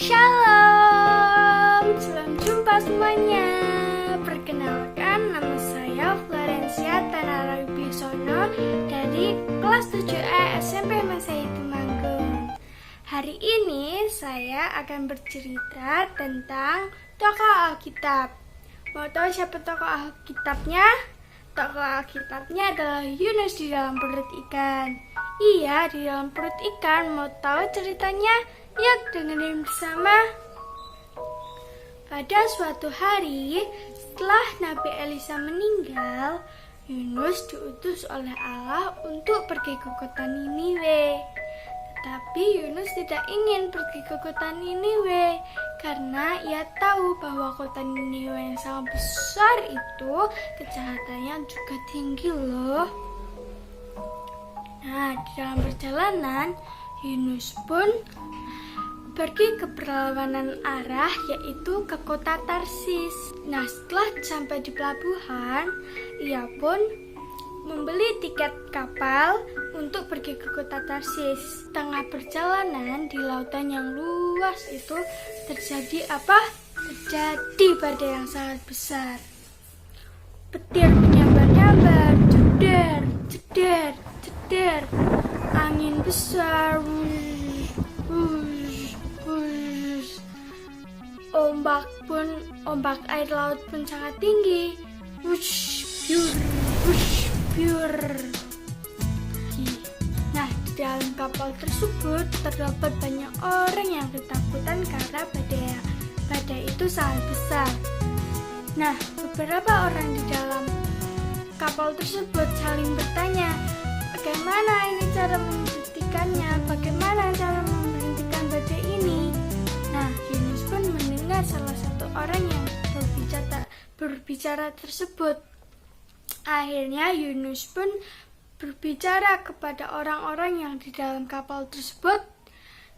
Shalom, selamat jumpa semuanya. Perkenalkan, nama saya Florencia Tanara Wibisono dari kelas 7A SMP Masehi Temanggung. Hari ini saya akan bercerita tentang tokoh Alkitab. Mau tahu siapa tokoh Alkitabnya? Tokoh Alkitabnya adalah Yunus di dalam perut ikan. Iya, di dalam perut ikan. Mau tahu ceritanya? Yuk dengerin bersama. Pada suatu hari, setelah Nabi Elisa meninggal, Yunus diutus oleh Allah untuk pergi ke kota Niniwe. Tetapi Yunus tidak ingin pergi ke kota Niniwe karena ia tahu bahwa kota Niniwe yang sangat besar itu kejahatannya juga tinggi loh. Nah, di dalam perjalanan Yunus pun pergi ke perlawanan arah, yaitu ke kota Tarsis. Nah, setelah sampai di pelabuhan, ia pun membeli tiket kapal untuk pergi ke kota Tarsis. Tengah perjalanan di lautan yang luas itu terjadi apa? Terjadi badai yang sangat besar. Petir menyambar-nyambar, ceder, ceder, ceder. Angin besar, ombak air laut pun sangat tinggi. Wush, piur, wush, piur. Nah, di dalam kapal tersebut terdapat banyak orang yang ketakutan karena badai itu sangat besar. Nah, beberapa orang di dalam kapal tersebut saling bertanya, bagaimana ini cara memberhentikannya? Bagaimana cara memberhentikan badai ini? Nah, Yunus pun mendengar salah satu orang yang berbicara tersebut. Akhirnya Yunus pun berbicara kepada orang-orang yang di dalam kapal tersebut.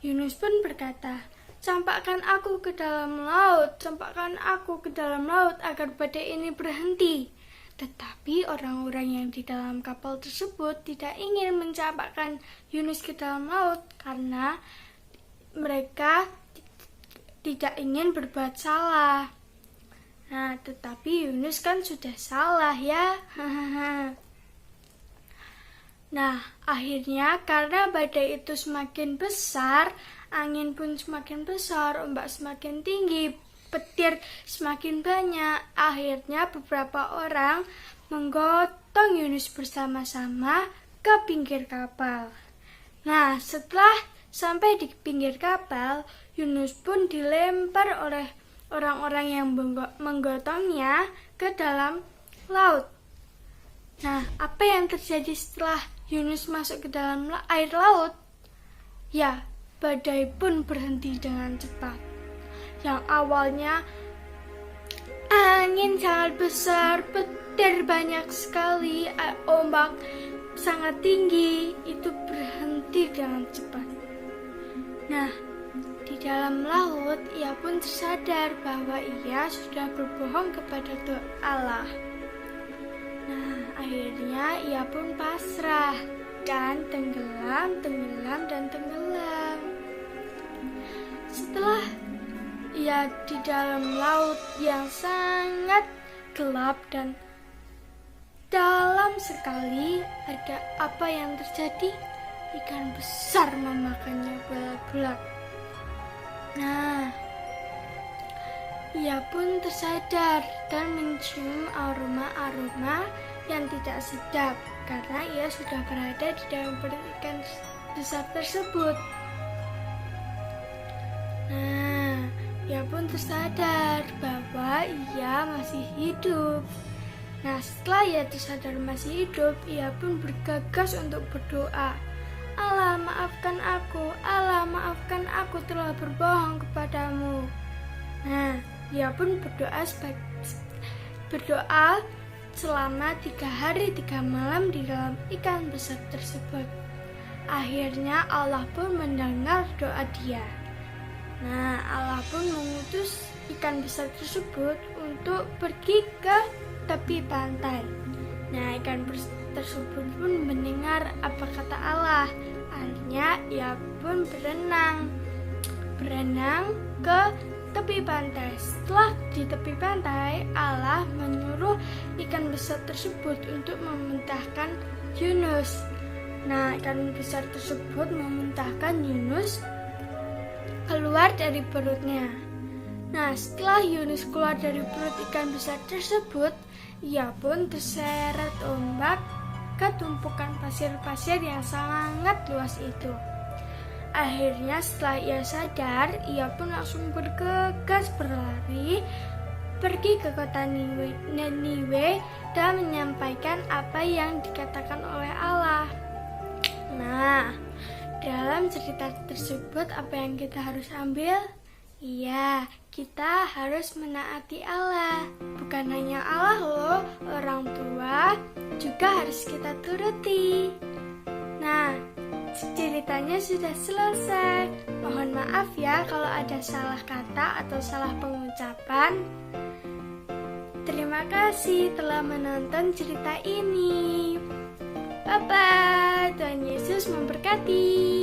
Yunus pun berkata, campakkan aku ke dalam laut, campakkan aku ke dalam laut agar badai ini berhenti. Tetapi orang-orang yang di dalam kapal tersebut tidak ingin mencampakkan Yunus ke dalam laut karena mereka tidak ingin berbuat salah. Nah, tetapi Yunus kan sudah salah ya. Nah, akhirnya karena badai itu semakin besar, angin pun semakin besar, ombak semakin tinggi, petir semakin banyak. Akhirnya beberapa orang menggotong Yunus bersama-sama ke pinggir kapal. Nah, setelah sampai di pinggir kapal, Yunus pun dilempar oleh orang-orang yang menggotongnya ke dalam laut. Nah, apa yang terjadi setelah Yunus masuk ke dalam air laut? Ya, badai pun berhenti dengan cepat. Yang awalnya angin sangat besar, petir banyak sekali, ombak sangat tinggi, itu berhenti dengan cepat. Nah, di dalam laut ia pun tersadar bahwa ia sudah berbohong kepada Allah. Nah, akhirnya ia pun pasrah dan tenggelam. Setelah ia di dalam laut yang sangat gelap dan dalam sekali, ada apa yang terjadi? Ikan besar memakannya bulat-bulat. Nah, ia pun tersadar dan mencium aroma-aroma yang tidak sedap karena ia sudah berada di dalam perut ikan besar tersebut. Nah, ia pun tersadar bahwa ia masih hidup. Nah, setelah ia tersadar masih hidup, ia pun bergegas untuk berdoa. Allah, maafkan aku telah berbohong kepadamu. Nah, ia pun berdoa selama 3 hari 3 malam di dalam ikan besar tersebut. Akhirnya Allah pun mendengar doa dia. Nah, Allah pun mengutus ikan besar tersebut untuk pergi ke tepi pantai. Nah, ikan tersebut pun mendengar apa kata Allah. Akhirnya ia pun berenang berenang ke tepi pantai. Setelah di tepi pantai, Allah menyuruh ikan besar tersebut untuk memuntahkan Yunus. Nah, ikan besar tersebut memuntahkan Yunus keluar dari perutnya. Nah, setelah Yunus keluar dari perut ikan besar tersebut, ia pun terseret ombak ke tumpukan pasir-pasir yang sangat luas itu. Akhirnya setelah ia sadar, ia pun langsung bergegas berlari pergi ke kota Niniwe dan menyampaikan apa yang dikatakan oleh Allah. Nah, dalam cerita tersebut apa yang kita harus ambil? Iya, kita harus menaati Allah. Bukan hanya Allah loh, orang tua juga harus kita turuti. Nah, ceritanya sudah selesai. Mohon maaf ya kalau ada salah kata atau salah pengucapan. Terima kasih telah menonton cerita ini. Bye-bye, Tuhan Yesus memberkati.